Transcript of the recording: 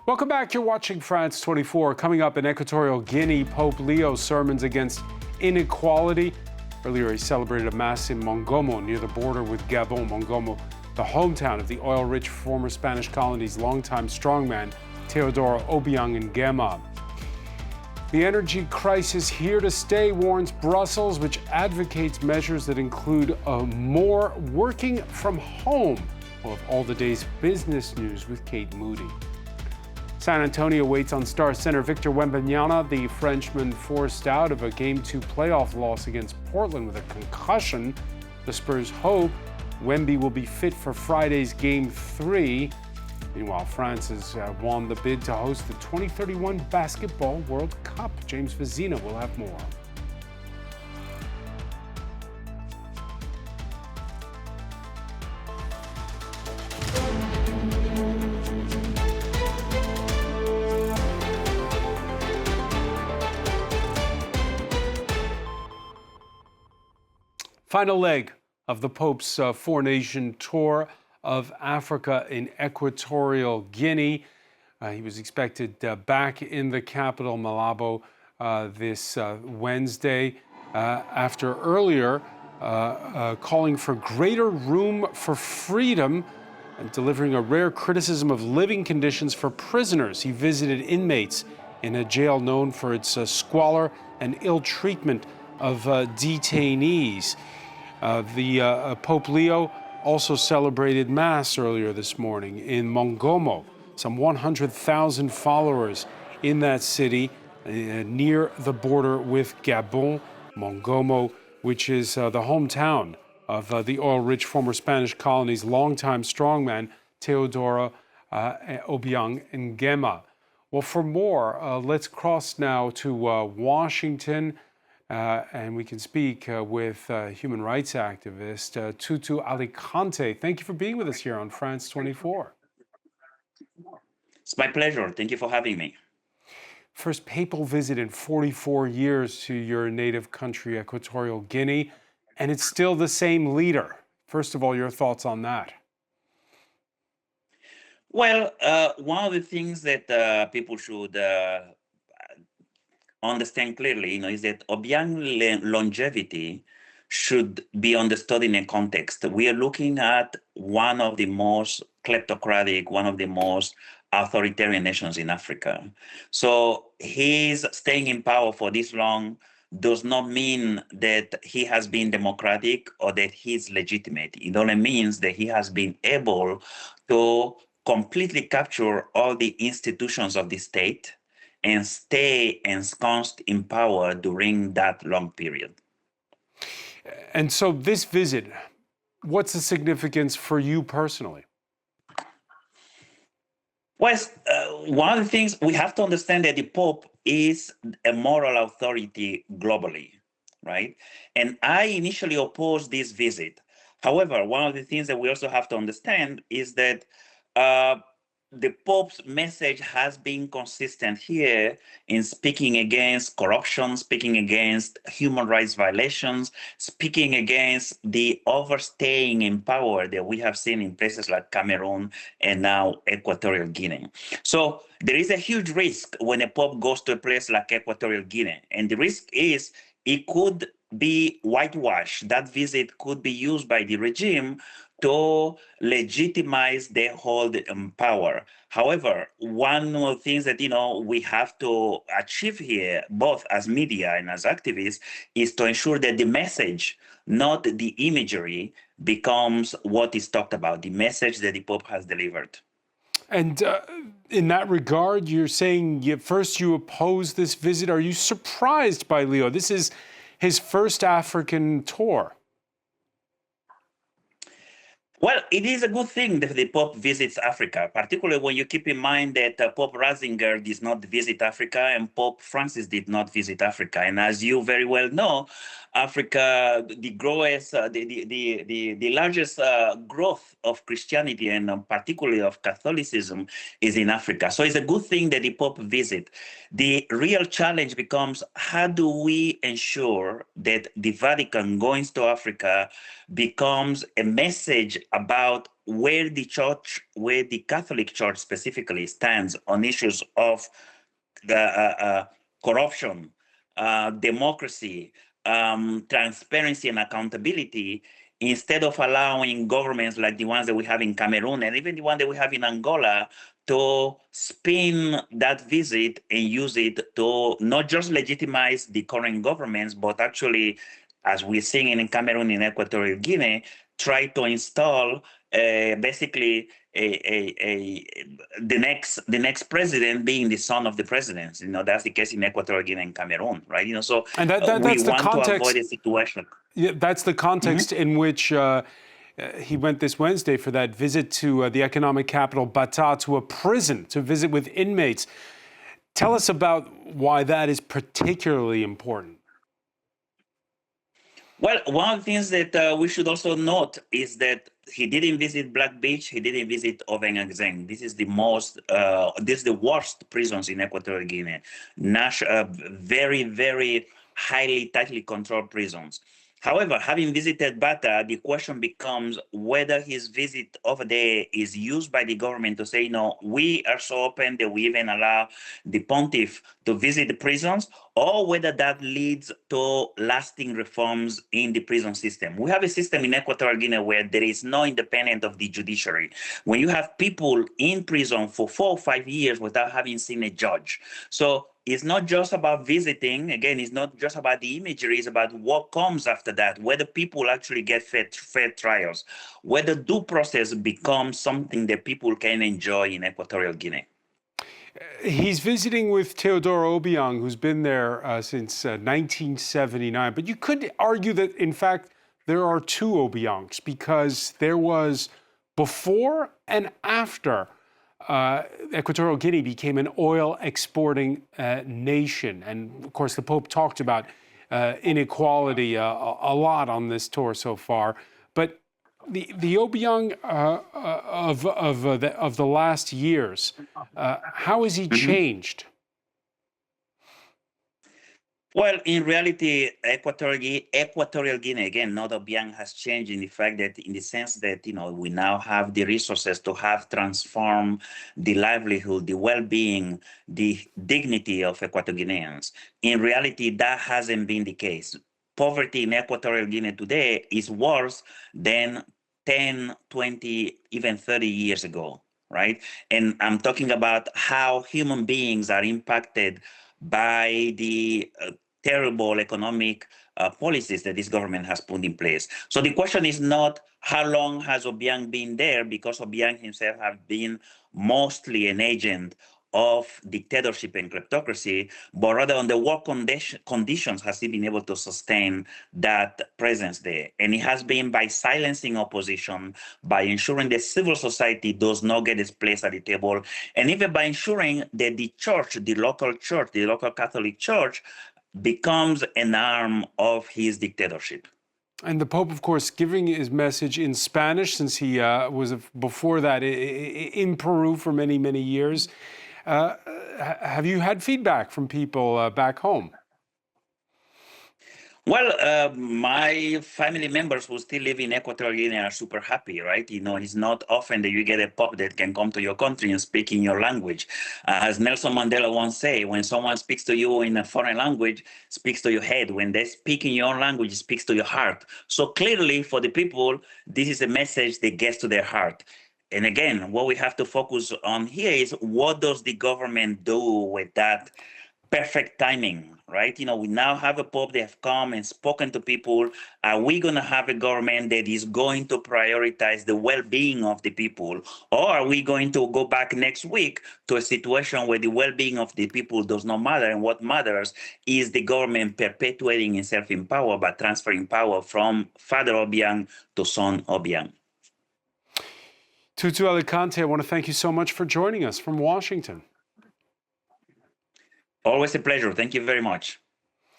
Welcome back. You're watching France 24. Coming up in Equatorial Guinea, Pope Leo's sermons against inequality. Earlier, he celebrated a mass in Mongomo near the border with Gabon. Mongomo, the hometown of the oil-rich former Spanish colony's longtime strongman, Teodoro Obiang Nguema. The energy crisis here to stay, warns Brussels, which advocates measures that include more working from home. We'll have all the day's business news with Kate Moody. San Antonio waits on star center Victor Wembanyama, the Frenchman forced out of a Game 2 playoff loss against Portland with a concussion. The Spurs hope Wemby will be fit for Friday's Game 3. Meanwhile, France has won the bid to host the 2031 Basketball World Cup. James Vizina will have more. Final leg of the Pope's four-nation tour of Africa in Equatorial Guinea. He was expected back in the capital, Malabo, this Wednesday, after earlier calling for greater room for freedom and delivering a rare criticism of living conditions for prisoners. He visited inmates in a jail known for its squalor and ill treatment of detainees. Pope Leo also celebrated Mass earlier this morning in Mongomo. Some 100,000 followers in that city near the border with Gabon. Mongomo, which is the hometown of the oil-rich former Spanish colony's longtime strongman, Teodoro Obiang Nguema. Well, for more, let's cross now to Washington. And we can speak with human rights activist Tutu Alicante. Thank you for being with us here on France 24. It's my pleasure. Thank you for having me. First papal visit in 44 years to your native country, Equatorial Guinea, and it's still the same leader. First of all, your thoughts on that? Well, one of the things that people should understand clearly, is that Obiang longevity should be understood in a context. We are looking at one of the most kleptocratic, one of the most authoritarian nations in Africa. So his staying in power for this long does not mean that he has been democratic or that he's legitimate. It only means that he has been able to completely capture all the institutions of the state and stay ensconced in power during that long period. And so this visit, what's the significance for you personally? Well, one of the things we have to understand that the Pope is a moral authority globally, right? And I initially opposed this visit. However, one of the things that we also have to understand is that the Pope's message has been consistent here in speaking against corruption, speaking against human rights violations, speaking against the overstaying in power that we have seen in places like Cameroon and now Equatorial Guinea. So there is a huge risk when a Pope goes to a place like Equatorial Guinea. And the risk is it could be whitewashed. That visit could be used by the regime to legitimize their hold in power. However, one of the things that we have to achieve here, both as media and as activists, is to ensure that the message, not the imagery, becomes what is talked about, the message that the Pope has delivered. And in that regard, you're saying first you oppose this visit. Are you surprised by Leo? This is his first African tour. Well, it is a good thing that the Pope visits Africa, particularly when you keep in mind that Pope Ratzinger did not visit Africa and Pope Francis did not visit Africa. And as you very well know, Africa, the largest growth of Christianity and particularly of Catholicism is in Africa. So it's a good thing that the Pope visit. The real challenge becomes, how do we ensure that the Vatican going to Africa becomes a message about where the Catholic Church specifically stands on issues of corruption, democracy, transparency, and accountability, instead of allowing governments like the ones that we have in Cameroon and even the one that we have in Angola to spin that visit and use it to not just legitimize the current governments, but actually, as we're seeing in Cameroon and Equatorial Guinea, try to install basically the next president being the son of the president. That's the case in Equatorial Guinea and Cameroon, right? So And we that's the want to context. avoid a situation. Yeah, that's the context in which he went this Wednesday for that visit to the economic capital, Bata, to a prison to visit with inmates. Tell us about why that is particularly important. Well, one of the things that we should also note is that he didn't visit Black Beach. He didn't visit Ovengazeng. This is the worst prisons in Equatorial Guinea. Very, very tightly controlled prisons. However, having visited Bata, the question becomes whether his visit over there is used by the government to say, we are so open that we even allow the pontiff to visit the prisons, or whether that leads to lasting reforms in the prison system. We have a system in Equatorial Guinea where there is no independence of the judiciary. When you have people in prison for 4 or 5 years without having seen a judge. So it's not just about visiting. Again, it's not just about the imagery. It's about what comes after that, whether people actually get fair trials, whether due process becomes something that people can enjoy in Equatorial Guinea. He's visiting with Teodoro Obiang, who's been there since 1979. But you could argue that, in fact, there are two Obiangs, because there was before and after Equatorial Guinea became an oil exporting nation. And of course, the Pope talked about inequality a lot on this tour so far. But the Obiang of the last years, how has he changed? Well, in reality, Equatorial Guinea, again, not Obiang, has changed in the fact that, in the sense that, we now have the resources to have transformed the livelihood, the well-being, the dignity of Equatorial Guineans. In reality, that hasn't been the case. Poverty in Equatorial Guinea today is worse than 10, 20, even 30 years ago, right? And I'm talking about how human beings are impacted by the terrible economic policies that this government has put in place. So the question is not how long has Obiang been there, because Obiang himself has been mostly an agent of dictatorship and kleptocracy, but rather on the work conditions has he been able to sustain that presence there. And it has been by silencing opposition, by ensuring that civil society does not get its place at the table, and even by ensuring that the church, the local Catholic Church, becomes an arm of his dictatorship. And the Pope, of course, giving his message in Spanish, since he was before that in Peru for many, many years. Have you had feedback from people back home? Well, my family members who still live in Equatorial Guinea are super happy, right? It's not often that you get a Pope that can come to your country and speak in your language. As Nelson Mandela once said, when someone speaks to you in a foreign language, speaks to your head. When they speak in your own language, it speaks to your heart. So clearly, for the people, this is a message that gets to their heart. And again, what we have to focus on here is, what does the government do with that perfect timing, right? We now have a Pope that have come and spoken to people. Are we going to have a government that is going to prioritize the well-being of the people? Or are we going to go back next week to a situation where the well-being of the people does not matter, and what matters is the government perpetuating itself in power by transferring power from Father Obiang to Son Obiang? Tutu Alicante, I want to thank you so much for joining us from Washington. Always a pleasure. Thank you very much.